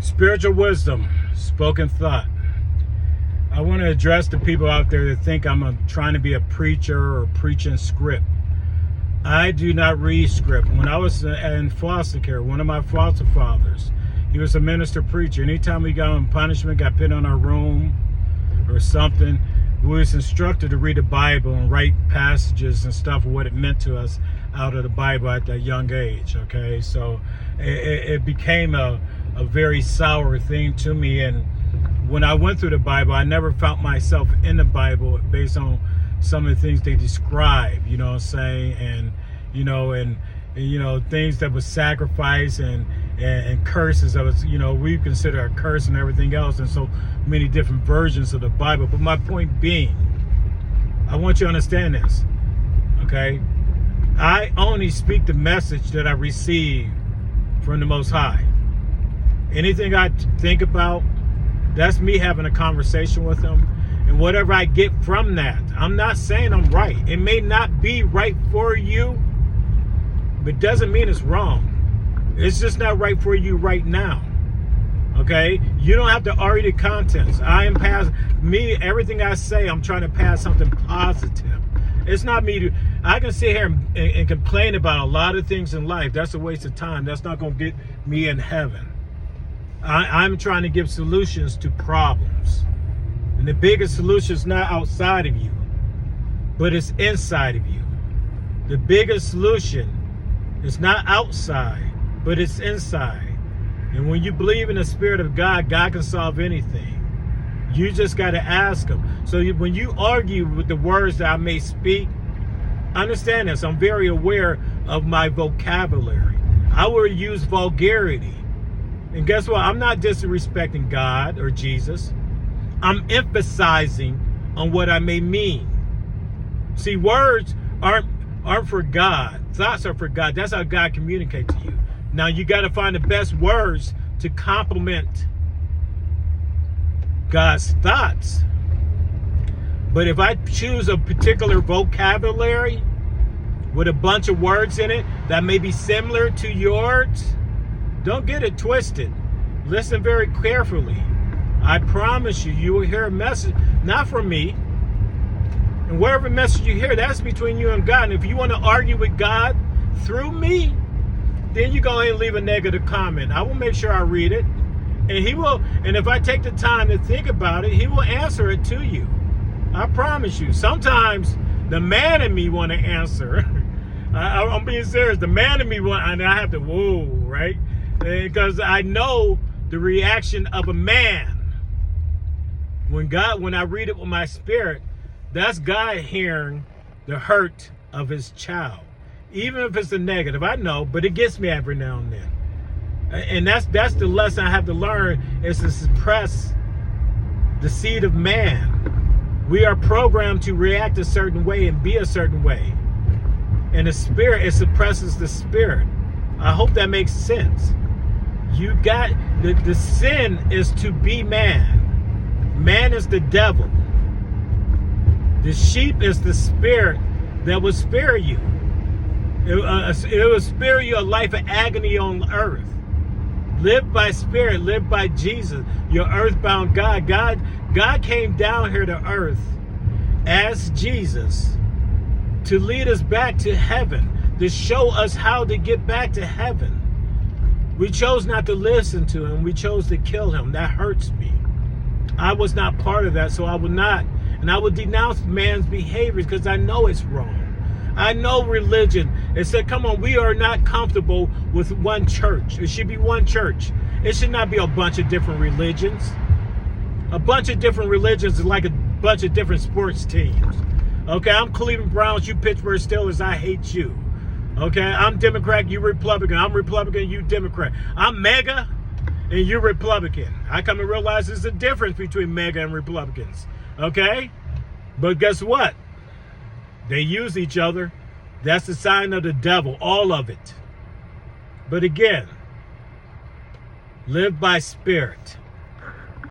Spiritual wisdom, spoken thought. I want to address the people out there that think I'm trying to be a preacher or preaching script. I do not read script. When I was in foster care, one of my foster fathers, he was a minister preacher. Anytime we got on punishment, got put on our room or something, we was instructed to read the Bible and write passages and stuff of what it meant to us out of the Bible at that young age. Okay, so it became a very sour thing to me. And when I went through the Bible, I never found myself in the Bible based on some of the things they describe, you know what I'm saying? And things that was sacrifice and curses that was, we consider a curse and everything else, and so many different versions of the Bible. But my point being, I want you to understand this, okay? I only speak the message that I receive from the Most High. Anything I think about, that's me having a conversation with Him. And whatever I get from that, I'm not saying I'm right. It may not be right for you, but doesn't mean it's wrong. It's just not right for you right now. Okay? You don't have to argue the contents. Everything I say, I'm trying to pass something positive. It's not me I can sit here and complain about a lot of things in life. That's a waste of time. That's not going to get me in heaven. I'm trying to give solutions to problems. And the biggest solution is not outside of you, but it's inside of you. The biggest solution is not outside, but it's inside. And when you believe in the Spirit of God, God can solve anything. You just got to ask Him. So when you argue with the words that I may speak, understand this. I'm very aware of my vocabulary. I will use vulgarity. And guess what? I'm not disrespecting God or Jesus. I'm emphasizing on what I may mean. See, words aren't for God. Thoughts are for God. That's how God communicates to you. Now, you got to find the best words to complement God's thoughts. But if I choose a particular vocabulary with a bunch of words in it that may be similar to yours, don't get it twisted. Listen very carefully. I promise you, you will hear a message, not from me. And whatever message you hear, that's between you and God. And if you want to argue with God through me, then you go ahead and leave a negative comment. I will make sure I read it. And He will, and if I take the time to think about it, He will answer it to you. I promise you. Sometimes the man in me want to answer. I'm being serious. The man in me and I have to, whoa, right? Because I know the reaction of a man. When I read it with my spirit, that's God hearing the hurt of His child. Even if it's a negative, I know, but it gets me every now and then. And that's the lesson I have to learn, is to suppress the seed of man. We are programmed to react a certain way and be a certain way. And the spirit, it suppresses the spirit. I hope that makes sense. You got, the sin is to be man. Man is the devil. The sheep is the spirit that will spare you. It will spare you a life of agony on earth. Live by spirit, live by Jesus, your earthbound God. God came down here to earth as Jesus to lead us back to heaven, to show us how to get back to heaven. We chose not to listen to Him. We chose to kill Him. That hurts me. I was not part of that, so I would not. And I would denounce man's behaviors because I know it's wrong. I know religion. It said, come on, we are not comfortable with one church. It should be one church. It should not be a bunch of different religions. A bunch of different religions is like a bunch of different sports teams. Okay, I'm Cleveland Browns, you Pittsburgh Steelers, I hate you. Okay, I'm Democrat, you Republican. I'm Republican, you Democrat. I'm MAGA, and you're Republican. I come to realize there's a difference between MAGA and Republicans. Okay? But guess what? They use each other. That's the sign of the devil, all of it. But again, live by spirit.